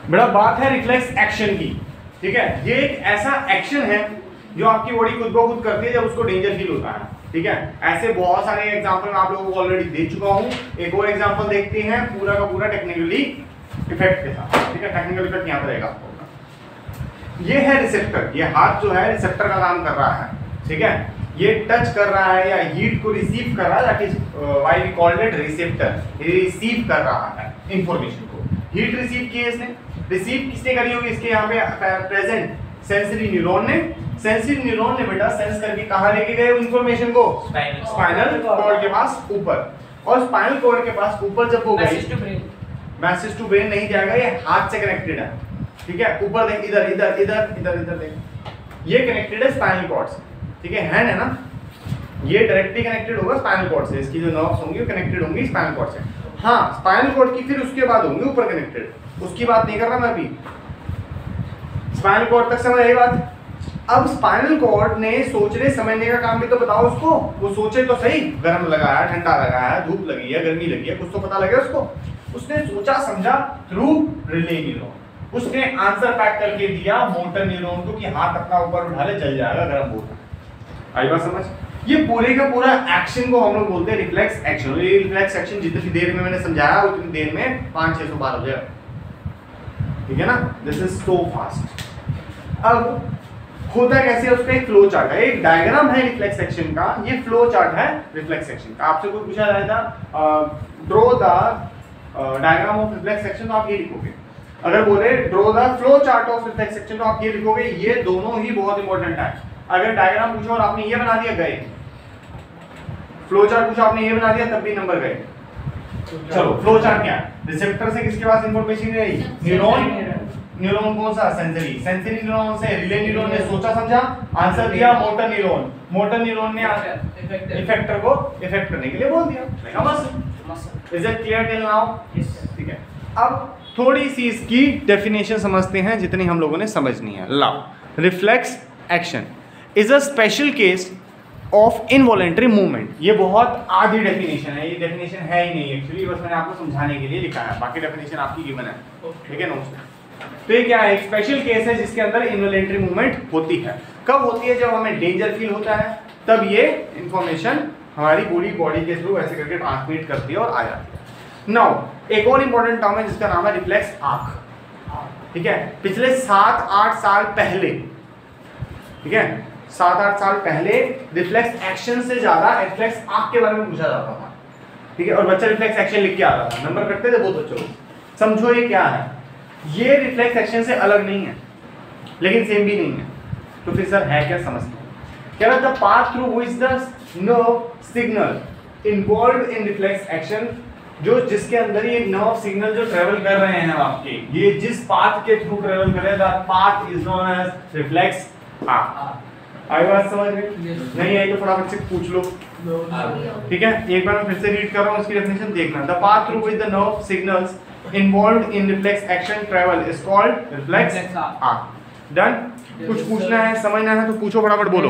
बड़ा बात है रिफ्लेक्स एक्शन की, ठीक है। ये एक ऐसा एक्शन है जो आपकी बॉडी खुद ब खुद करती है जब उसको डेंजर फील होता है, ठीक है। ऐसे बहुत सारे एग्जांपल मैं आप लोगों को ऑलरेडी दे चुका हूं। एक और एग्जांपल देखते हैं पूरा का पूरा टेक्निकली इफेक्ट के साथ, ठीक है। टेक्निकल इफेक्ट यहां पर रहेगा। ये है रिसेप्टर, ये हाथ जो है रिसेप्टर का काम कर रहा है, ठीक है। ये टच कर रहा है या हीट को रिसीव कर रहा है, that is why we called it receptor. ये रिसीव कर रहा है इंफॉर्मेशन को। हीट रिसीव की है इसने, रिसीव किसने करी होगी, इसके यहाँ पे प्रेजेंट सेंसरी न्यूरॉन ने। सेंसरी न्यूरॉन ने बेटा सेंस करके कहाँ लेके गए इंफॉर्मेशन को, स्पाइनल कॉर्ड के पास ऊपर। और स्पाइनल कॉर्ड के पास ऊपर जब वो गई, मैसेज टू ब्रेन नहीं जाएगा, ये हाथ से कनेक्टेड है, ठीक है। ऊपर देख, इधर इधर इधर इधर इधर देख, ये कनेक्टेड है स्पाइनल कॉर्ड से, ठीक है। हैंड है ना, ये डायरेक्टली कनेक्टेड होगा स्पाइनल कॉर्ड से। इसकी जो नर्व्स होंगी वो कनेक्टेड होंगी स्पाइनल कॉर्ड से। हाँ, स्पाइनल कॉर्ड की फिर उसके बाद होंगी ऊपर कनेक्टेड, उसकी बात नहीं कर रहा मैं अभी। स्पाइनल कॉर्ड तक समझ आई बात। अब स्पाइनल कॉर्ड ने सोचने समझने का काम भी तो बताओ उसको। वो सोचे तो सही, गर्म लगा है, ठंडा लगा है, धूप लगी है, गर्मी लगी है, कुछ तो पता लगे उसको। उसने सोचा समझा थ्रू रिले न्यूरॉन। उसने आंसर पैक करके दिया मोटर न्यूरॉन को कि हाथ अपना ऊपर उठा ले, जल जाएगा, गर्म होगा। आई बात समझ। ये पूरे का पूरा एक्शन को हम लोग बोलते हैं रिफ्लेक्स एक्शन। ये रिफ्लेक्स एक्शन जितनी देर में मैंने समझाया उतनी देर में 500-600 बार हो जाएगा, ठीक है ना। This is so fast. अब होता कैसे, उसका एक फ्लो चार्ट है, एक डायग्राम है रिफ्लेक्स एक्शन का। ये फ्लो चार्ट है रिफ्लेक्स एक्शन का। आपसे कोई पूछा जाए था draw the diagram of reflex action, तो आप ये लिखोगे। अगर बोले draw the flow chart of reflex action, तो आप ये लिखोगे। ये दोनों ही बहुत इंपॉर्टेंट है। अगर डायग्राम पूछो और आपने ये बना दिया, गए। फ्लो चार्ट पूछा आपने ये बना दिया, तब भी नंबर गए। चलो, फ्लो चार्ट क्या है? रिसेप्टर से किसके पास इंफॉर्मेशन गई, न्यूरॉन। न्यूरॉन कौन सा, सेंसरी। सेंसरी न्यूरॉन से रिले न्यूरॉन ने सोचा समझा, आंसर दिया मोटर न्यूरॉन। मोटर न्यूरॉन ने इफेक्टर को इफेक्ट करने के लिए बोल दिया। Is it clear till now? ठीक है। अब थोड़ी सी इसकी डेफिनेशन समझते हैं जितनी हम लोगों ने समझनी है। लाओ, reflex action is a special case of involuntary movement. ये बहुत आधी डेफिनेशन है, ये डेफिनेशन है ही नहीं एक्चुअली, बस मैंने आपको समझाने के लिए लिखा है। बाकी डेफिनेशन आपकी गिवन है, ठीक है नोट्स में। तो ये क्या है, एक स्पेशल केस है जिसके अंदर इनवॉलेंटरी मूवमेंट होती है। कब होती है? जब हमें डेंजर फील होता है, तब ये इंफॉर्मेशन हमारी पूरी बॉडी के थ्रू ऐसे करके ट्रांसमिट करती है और आ जाती है। नाउ एक और इंपॉर्टेंट टर्म है जिसका नाम है रिफ्लेक्स आर्क, ठीक है। पिछले 7-8 साल पहले, ठीक है, 7-8 साल पहले रिफ्लेक्स एक्शन से ज्यादा रिफ्लेक्स आर्क के बारे में पूछा जाता था, ठीक है। और बच्चा रिफ्लेक्स एक्शन लिख के आता था, नंबर कटते थे बहुत बच्चों को। समझो ये क्या है, ये रिफ्लेक्स एक्शन से अलग नहीं है लेकिन सेम भी नहीं है। तो फिर सर है क्या, समझते हैं। कह रहा था path through which the nerve signal involved in reflex action, जो जिसके अंदर ये नर्व सिग्नल जो ट्रेवल कर रहे हैं आपके, ये जिस पाथ के थ्रू ट्रेवल कर रहे हैं, that path is known as reflex arc. आई बात समझ में? नहीं आई तो फटाफट से पूछ लो, ठीक है। एक बार मैं फिर से रीड कर रहा हूँ, इसकी डेफिनेशन देखना। The path through which the nerve signals involved in reflex action travel is called reflex arc. Done? कुछ पूछना है, समझना है तो पूछो, फटाफट बोलो।